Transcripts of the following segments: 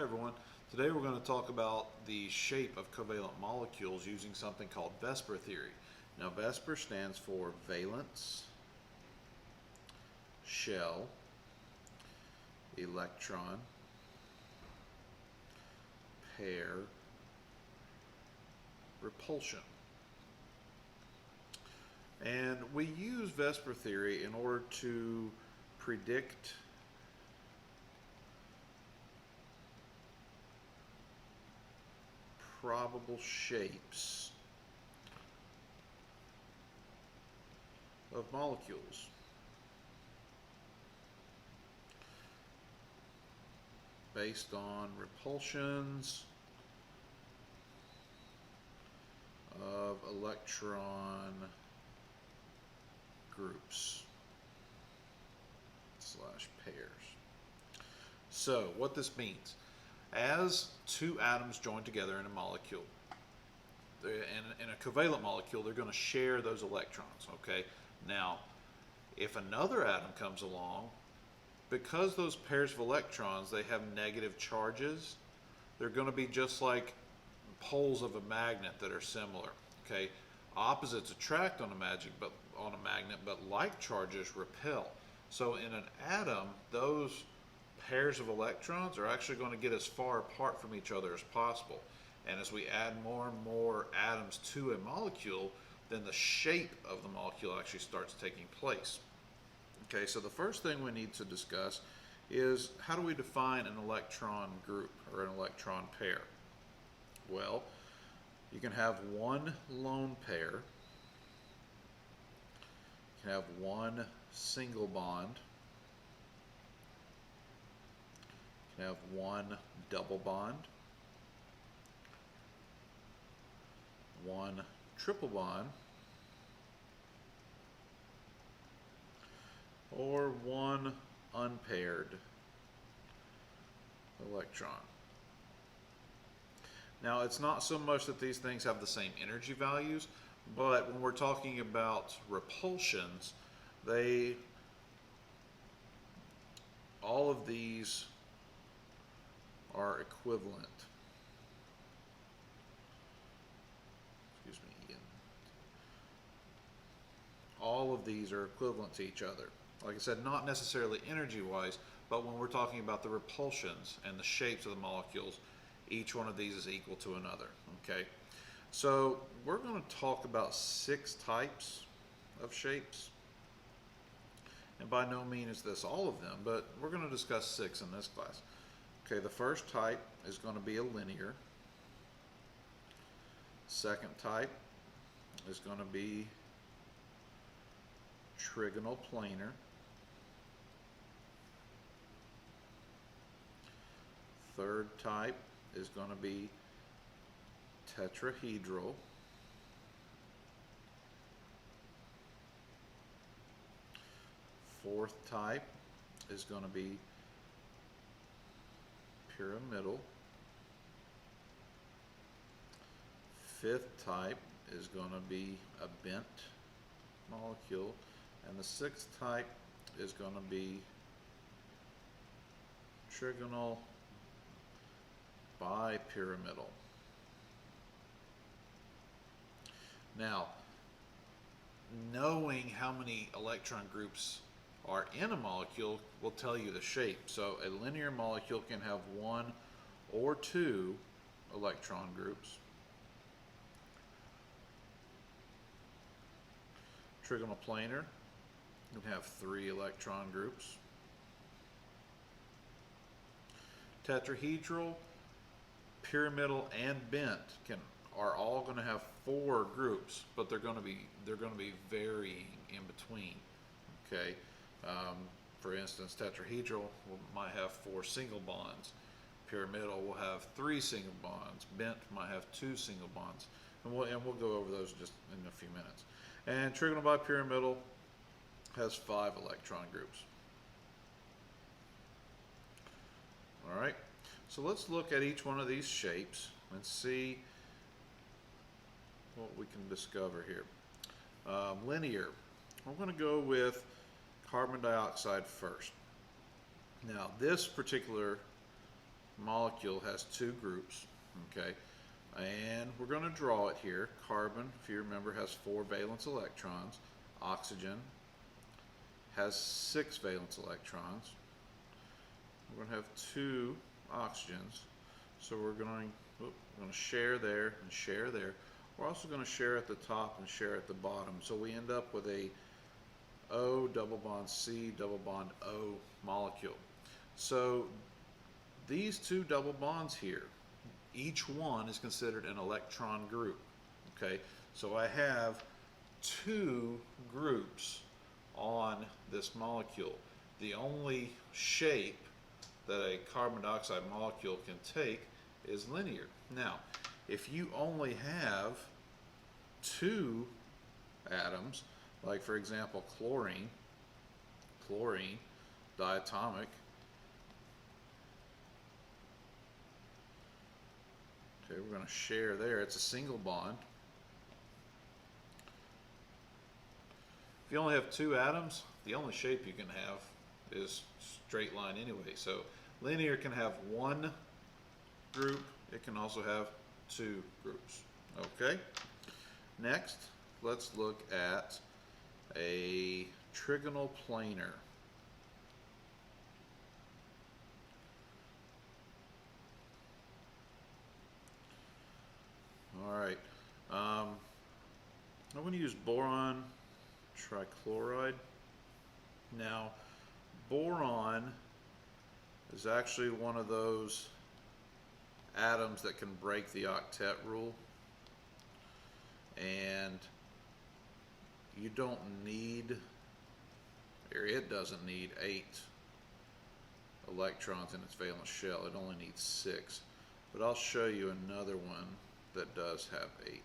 Hi everyone. Today we're going to talk about the shape of covalent molecules using something called VSEPR theory. Now VSEPR stands for valence, shell, electron, pair, repulsion. And we use VSEPR theory in order to predict probable shapes of molecules. Based on repulsions of electron groups / pairs. So what this means, as two atoms join together in a molecule, in a covalent molecule, they're going to share those electrons, okay? Now, if another atom comes along, because those pairs of electrons, they have negative charges, they're going to be just like poles of a magnet that are similar, okay? Opposites attract on a magnet, but like charges repel. So in an atom, those pairs of electrons are actually going to get as far apart from each other as possible. And as we add more and more atoms to a molecule, then the shape of the molecule actually starts taking place. Okay, so the first thing we need to discuss is how do we define an electron group or an electron pair? Well, you can have one lone pair, you can have one single bond, you can have one double bond, one triple bond, or one unpaired electron. Now, it's not so much that these things have the same energy values, but when we're talking about repulsions, all of these are equivalent. Excuse me, Ian. All of these are equivalent to each other. Like I said, not necessarily energy-wise, but when we're talking about the repulsions and the shapes of the molecules, each one of these is equal to another, okay? So we're going to talk about 6 types of shapes. And by no means is this all of them, but we're going to discuss 6 in this class. Okay, the first type is going to be a linear. Second type is going to be trigonal planar. Third type is going to be tetrahedral. Fourth type is going to be pyramidal. Fifth type is going to be a bent molecule. And the sixth type is going to be trigonal bipyramidal. Now, knowing how many electron groups are in a molecule will tell you the shape. So a linear molecule can have 1 or 2 electron groups. Trigonal planar can have 3 electron groups. Tetrahedral, pyramidal, and bent are all going to have 4 groups, but they're going to be varying in between. Okay, for instance, tetrahedral might have 4 single bonds. Pyramidal will have 3 single bonds. Bent might have 2 single bonds, and we'll go over those just in a few minutes. And trigonal bipyramidal has 5 electron groups. All right, so let's look at each one of these shapes and see what we can discover here. Linear, we're going to go with carbon dioxide first. Now, this particular molecule has two groups, okay? And we're going to draw it here. Carbon, if you remember, has 4 valence electrons. Oxygen has 6 valence electrons. We're going to have 2 oxygens. So we're going to share there and share there. We're also going to share at the top and share at the bottom. So we end up with a O double bond C double bond O molecule. So these 2 double bonds here, each one is considered an electron group. Okay, so I have 2 groups on this molecule. The only shape that a carbon dioxide molecule can take is linear. Now, if you only have 2 atoms, like for example chlorine, diatomic, okay, we're going to share there. It's a single bond. If you only have 2 atoms, the only shape you can have is straight line anyway. So linear can have 1 group. It can also have 2 groups. Okay. Next, let's look at a trigonal planar. All right. I'm going to use boron trichloride. Now, boron is actually one of those atoms that can break the octet rule, and you don't need, or it doesn't need 8 electrons in its valence shell. It only needs 6. But I'll show you another one that does have 8.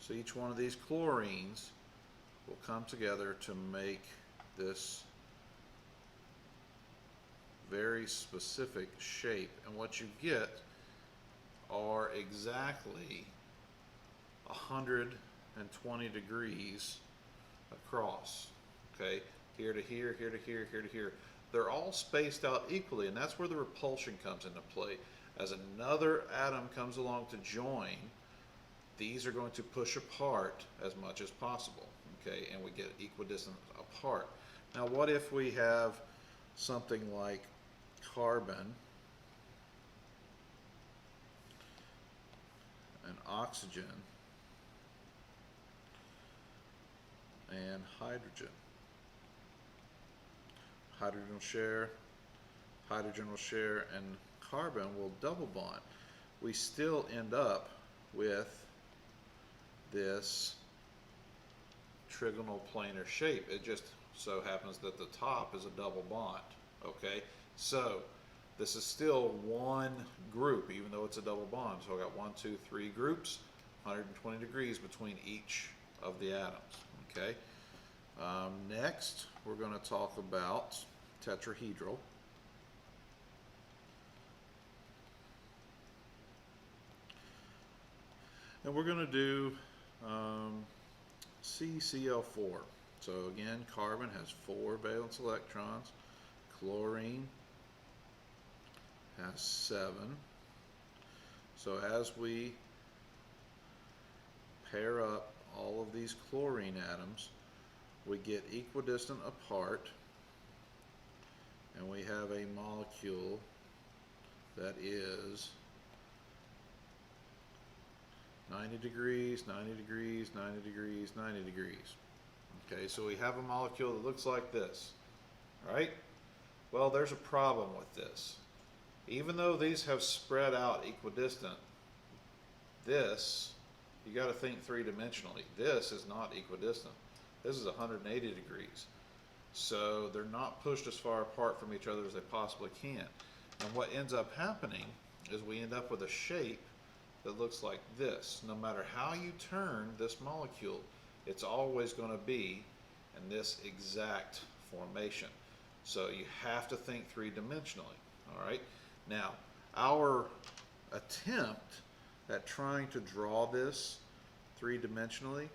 So each one of these chlorines will come together to make this very specific shape, and what you get are exactly 120 degrees across. Okay, here to here, here to here, here to here. They're all spaced out equally, and that's where the repulsion comes into play. As another atom comes along to join, these are going to push apart as much as possible. Okay, and we get equidistant apart. Now, what if we have something like carbon and oxygen and hydrogen? Hydrogen will share, and carbon will double bond. We still end up with this trigonal planar shape. It just so happens that the top is a double bond. Okay, so this is still one group, even though it's a double bond. So I got 1, 2, 3 groups, 120 degrees between each of the atoms. Okay. Next, we're going to talk about tetrahedral. And we're going to do CCl4. So again, carbon has 4 valence electrons. Chlorine has 7. So as we pair up all of these chlorine atoms, we get equidistant apart, and we have a molecule that is 90 degrees, 90 degrees, 90 degrees, 90 degrees. Okay, so we have a molecule that looks like this, right? Well, there's a problem with this. Even though these have spread out equidistant, this, you got to think 3-dimensionally. This is not equidistant. This is 180 degrees. So they're not pushed as far apart from each other as they possibly can. And what ends up happening is we end up with a shape that looks like this. No matter how you turn this molecule, it's always going to be in this exact formation. So you have to think 3-dimensionally. All right. Now, our attempt at trying to draw this 3-dimensionally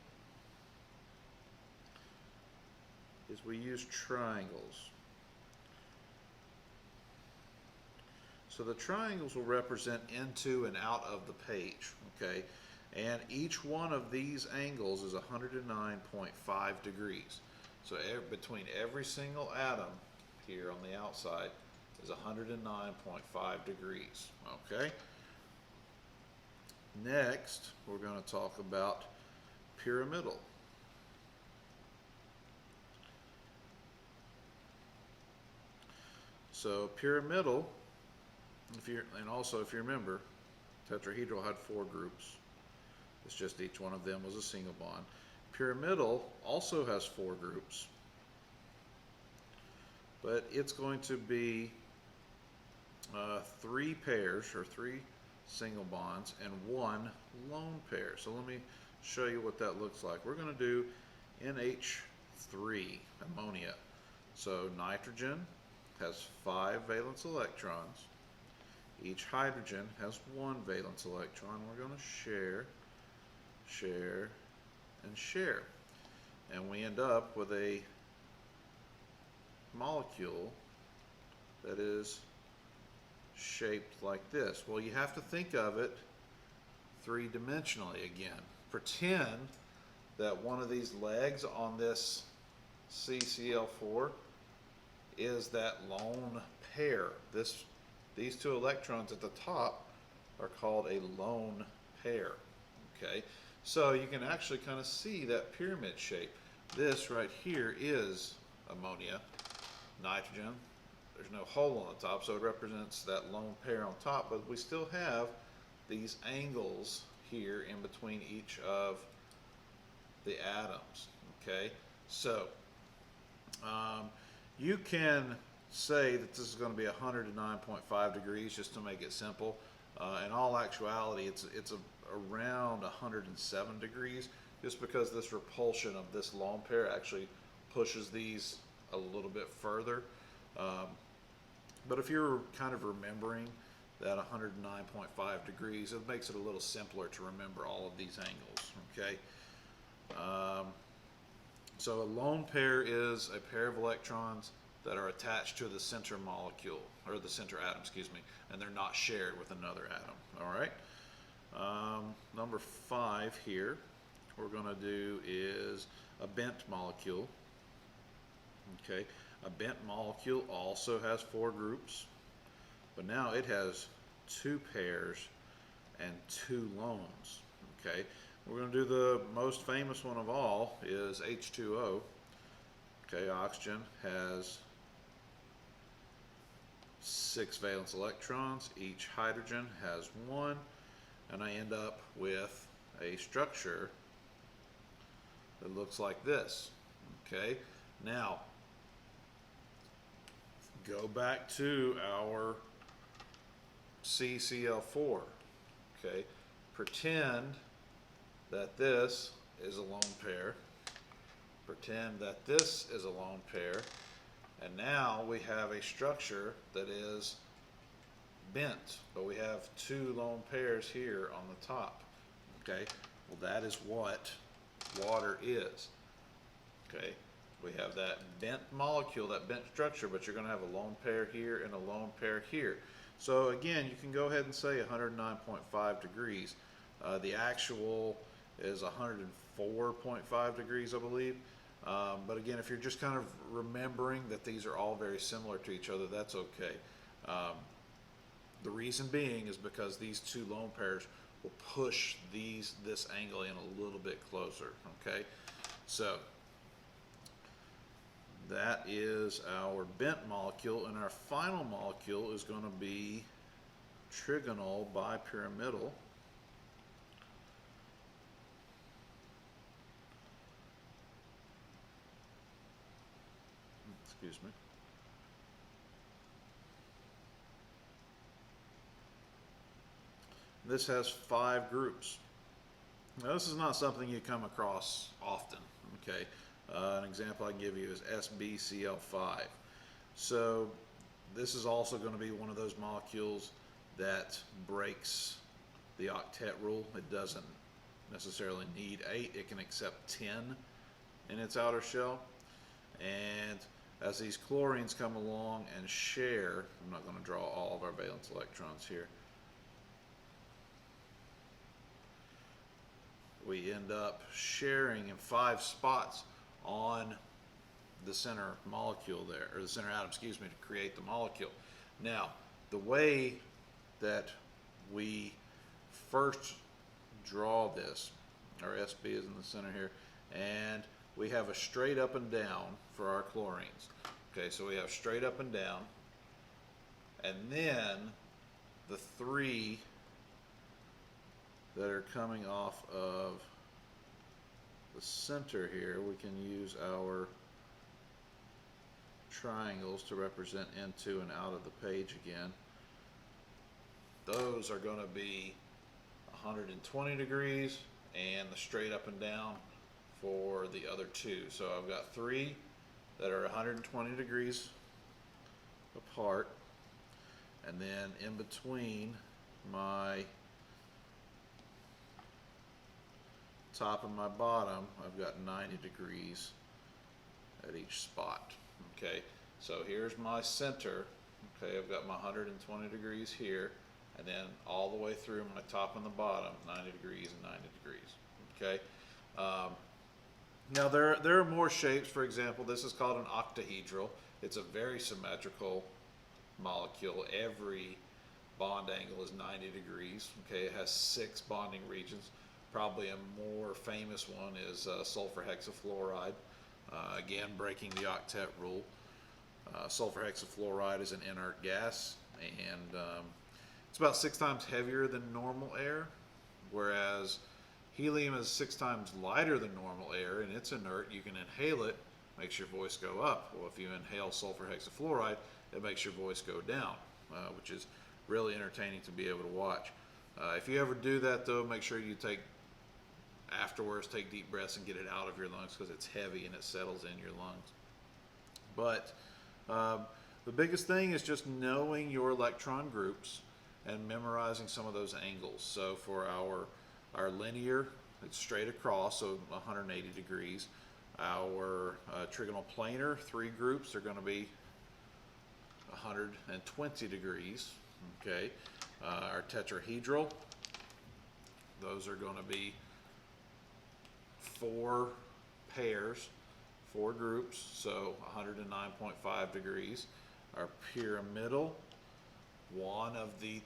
is we use triangles. So So the triangles will represent into and out of the page, okay? And each one of these angles is 109.5 degrees. So between every single atom here on the outside is 109.5 degrees, okay? Next, we're going to talk about pyramidal. So pyramidal, if you remember, tetrahedral had 4 groups. It's just each one of them was a single bond. Pyramidal also has 4 groups, but it's going to be 3 pairs or 3 single bonds and 1 lone pair. So let me show you what that looks like. We're going to do NH3, ammonia. So nitrogen has 5 valence electrons. Each hydrogen has 1 valence electron. We're going to share, share, and share. And we end up with a molecule that is shaped like this. Well, you have to think of it 3-dimensionally again. Pretend that one of these legs on this CCl4 is that lone pair. These 2 electrons at the top are called a lone pair. Okay, so you can actually kind of see that pyramid shape. This right here is ammonia, nitrogen. There's no hole on the top, so it represents that lone pair on top, but we still have these angles here in between each of the atoms. Okay, so you can say that this is going to be 109.5 degrees just to make it simple. In all actuality, it's around 107 degrees, just because this repulsion of this lone pair actually pushes these a little bit further. But if you're kind of remembering that 109.5 degrees, it makes it a little simpler to remember all of these angles, okay? So a lone pair is a pair of electrons that are attached to the center molecule, or the center atom, excuse me, and they're not shared with another atom, all right? Number 5 here, we're going to do is a bent molecule, okay? A bent molecule also has 4 groups, but now it has 2 pairs and 2 lones, okay? We're going to do the most famous one of all is H2O. Okay, oxygen has 6 valence electrons. Each hydrogen has 1, and I end up with a structure that looks like this. Okay, now go back to our CCl4. Okay, pretend that this is a lone pair. Pretend that this is a lone pair. And now we have a structure that is bent, but we have 2 lone pairs here on the top. Okay, well, that is what water is. Okay, we have that bent molecule, that bent structure, but you're going to have a lone pair here and a lone pair here. So again, you can go ahead and say 109.5 degrees. The actual is 104.5 degrees, I believe. But again, if you're just kind of remembering that these are all very similar to each other, that's okay. The reason being is because these 2 lone pairs will push this angle in a little bit closer. Okay, so that is our bent molecule, and our final molecule is going to be trigonal bipyramidal. Excuse me. This has 5 groups. Now, this is not something you come across often, okay? An example I can give you is SbCl5. So this is also going to be one of those molecules that breaks the octet rule. It doesn't necessarily need 8. It can accept 10 in its outer shell. And as these chlorines come along and share, I'm not going to draw all of our valence electrons here, we end up sharing in 5 spots on the center molecule there, or the center atom, excuse me, to create the molecule. Now, the way that we first draw this, our SB is in the center here, and we have a straight up and down for our chlorines. Okay, so we have straight up and down, and then the 3 that are coming off of the center here, we can use our triangles to represent into and out of the page again. Those are going to be 120 degrees, and the straight up and down for the other 2. So I've got 3 that are 120 degrees apart, and then in between my top and my bottom, I've got 90 degrees at each spot. Okay, so here's my center. Okay, I've got my 120 degrees here, and then all the way through my top and the bottom, 90 degrees and 90 degrees. Okay, now there are more shapes. For example, this is called an octahedral. It's a very symmetrical molecule. Every bond angle is 90 degrees. Okay, it has 6 bonding regions. Probably a more famous one is sulfur hexafluoride. Again, breaking the octet rule. Sulfur hexafluoride is an inert gas, and it's about 6 times heavier than normal air, whereas helium is 6 times lighter than normal air, and it's inert. You can inhale it, makes your voice go up. Well, if you inhale sulfur hexafluoride, it makes your voice go down, which is really entertaining to be able to watch. If you ever do that, though, make sure you afterwards take deep breaths and get it out of your lungs, because it's heavy and it settles in your lungs. But the biggest thing is just knowing your electron groups and memorizing some of those angles. So for our linear, it's straight across, so 180 degrees. Our trigonal planar, 3 groups are going to be 120 degrees. Okay, our tetrahedral, those are going to be 4 pairs, 4 groups, so 109.5 degrees. Our pyramidal, one of the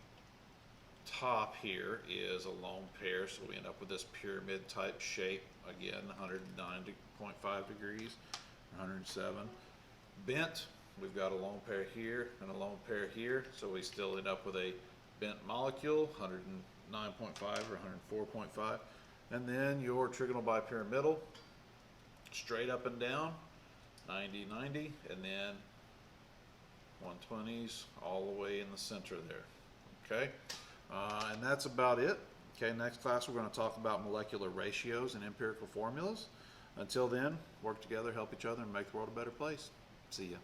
top here is a lone pair, so we end up with this pyramid type shape. Again, 109.5 degrees, 107. Bent, we've got a lone pair here and a lone pair here, so we still end up with a bent molecule, 109.5 or 104.5. And then your trigonal bipyramidal, straight up and down, 90, 90, and then 120s all the way in the center there. Okay, and that's about it. Okay, next class we're going to talk about molecular ratios and empirical formulas. Until then, work together, help each other, and make the world a better place. See ya.